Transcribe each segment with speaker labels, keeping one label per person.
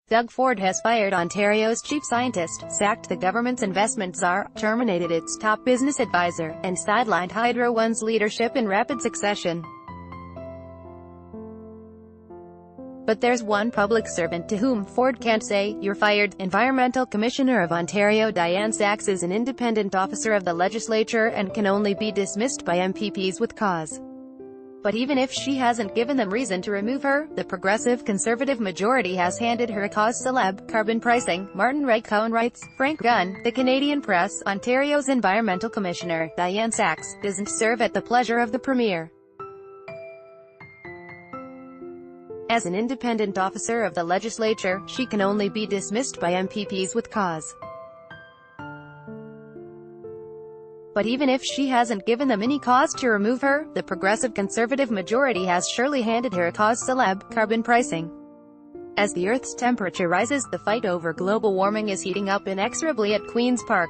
Speaker 1: Doug Ford has fired Ontario's chief scientist, sacked the government's investment czar, terminated its top business advisor, and sidelined Hydro One's leadership in rapid succession. But there's one public servant to whom Ford can't say, "You're fired." Environmental Commissioner of Ontario Dianne Saxe is an independent officer of the legislature and can only be dismissed by MPPs with cause. But even if she hasn't given them reason to remove her, the Progressive Conservative majority has handed her a cause célèbre: carbon pricing. Martin Ray-Cohen writes, Frank Gunn, the Canadian Press, Ontario's Environmental Commissioner, Dianne Saxe, doesn't serve at the pleasure of the Premier. As an independent officer of the legislature, she can only be dismissed by MPPs with cause. But even if she hasn't given them any cause to remove her, the Progressive Conservative majority has surely handed her a cause célèbre: carbon pricing. As the Earth's temperature rises, the fight over global warming is heating up inexorably at Queen's Park.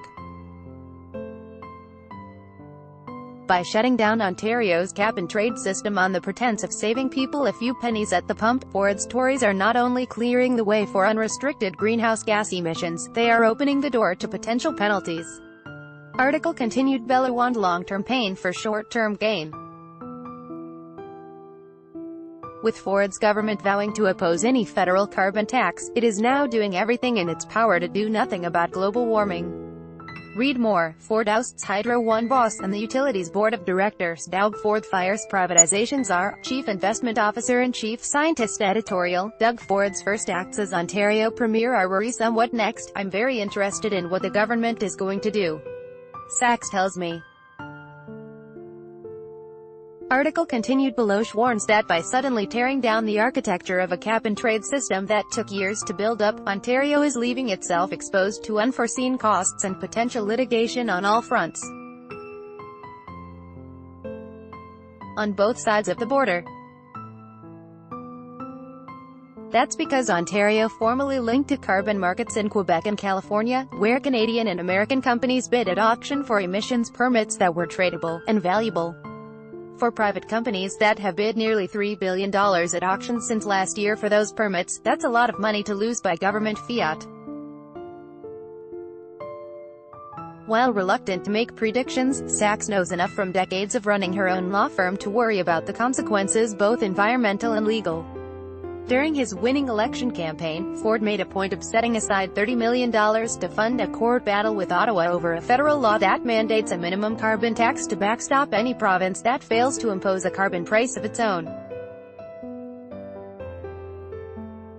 Speaker 1: By shutting down Ontario's cap-and-trade system on the pretense of saving people a few pennies at the pump, Ford's Tories are not only clearing the way for unrestricted greenhouse gas emissions, they are opening the door to potential penalties. Article continued. Bella want long-term pain for short-term gain. With Ford's government vowing to oppose any federal carbon tax, it is now doing everything in its power to do nothing about global warming. Read more. Ford ousts Hydro One boss and the utilities board of directors. Doug Ford fires privatization czar, chief investment officer and chief scientist. Editorial. Doug Ford's first acts as Ontario Premier are worrisome. What next? I'm very interested in what the government is going to do. Saxe tells me. Article continued. Below warns that by suddenly tearing down the architecture of a cap-and-trade system that took years to build up, Ontario is leaving itself exposed to unforeseen costs and potential litigation on all fronts. On both sides of the border. That's because Ontario formally linked to carbon markets in Quebec and California, where Canadian and American companies bid at auction for emissions permits that were tradable and valuable. For private companies that have bid nearly $3 billion at auction since last year for those permits, that's a lot of money to lose by government fiat. While reluctant to make predictions, Saxe knows enough from decades of running her own law firm to worry about the consequences, both environmental and legal. During his winning election campaign, Ford made a point of setting aside $30 million to fund a court battle with Ottawa over a federal law that mandates a minimum carbon tax to backstop any province that fails to impose a carbon price of its own.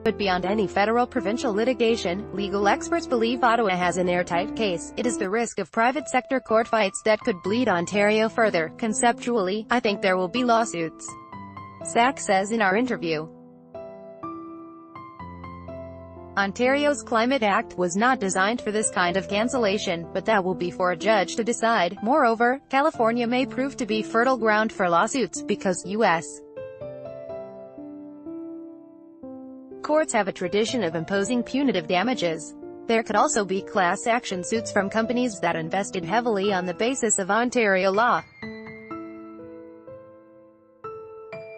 Speaker 1: But beyond any federal-provincial litigation, legal experts believe Ottawa has an airtight case. It is the risk of private sector court fights that could bleed Ontario further. Conceptually, I think there will be lawsuits. Saxe says in our interview. Ontario's Climate Act was not designed for this kind of cancellation, but that will be for a judge to decide. Moreover, California may prove to be fertile ground for lawsuits, because U.S. courts have a tradition of imposing punitive damages. There could also be class action suits from companies that invested heavily on the basis of Ontario law.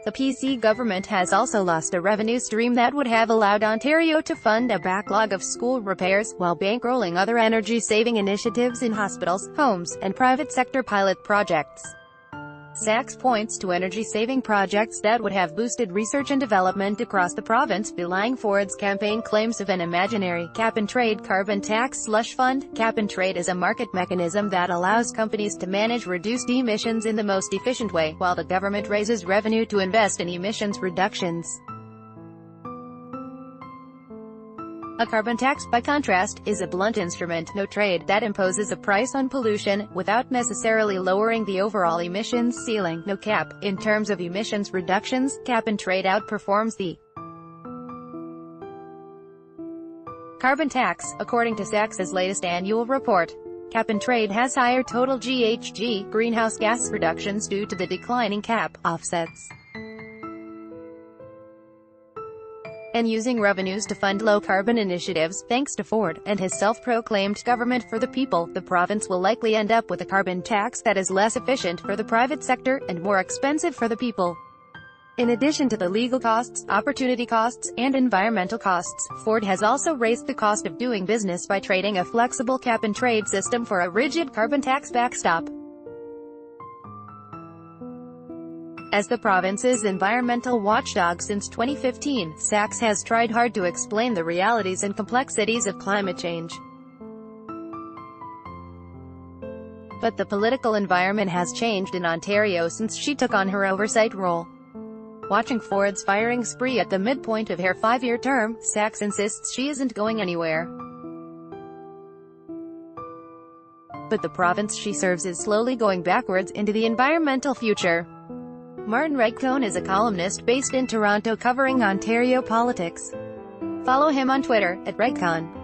Speaker 1: The PC government has also lost a revenue stream that would have allowed Ontario to fund a backlog of school repairs, while bankrolling other energy-saving initiatives in hospitals, homes, and private sector pilot projects. Saxe points to energy-saving projects that would have boosted research and development across the province, belying Ford's campaign claims of an imaginary cap-and-trade carbon tax slush fund. Cap-and-trade is a market mechanism that allows companies to manage reduced emissions in the most efficient way, while the government raises revenue to invest in emissions reductions. A carbon tax, by contrast, is a blunt instrument, no trade, that imposes a price on pollution, without necessarily lowering the overall emissions ceiling, no cap. In terms of emissions reductions, cap-and-trade outperforms the carbon tax, according to Saxe's latest annual report. Cap-and-trade has higher total GHG, greenhouse gas reductions due to the declining cap offsets, and using revenues to fund low-carbon initiatives. Thanks to Ford, and his self-proclaimed government for the people, the province will likely end up with a carbon tax that is less efficient for the private sector, and more expensive for the people. In addition to the legal costs, opportunity costs, and environmental costs, Ford has also raised the cost of doing business by trading a flexible cap-and-trade system for a rigid carbon tax backstop. As the province's environmental watchdog since 2015, Sachs has tried hard to explain the realities and complexities of climate change. But the political environment has changed in Ontario since she took on her oversight role. Watching Ford's firing spree at the midpoint of her 5-year term, Sachs insists she isn't going anywhere. But the province she serves is slowly going backwards into the environmental future. Martin Redcone is a columnist based in Toronto covering Ontario politics. Follow him on Twitter, @Redcone.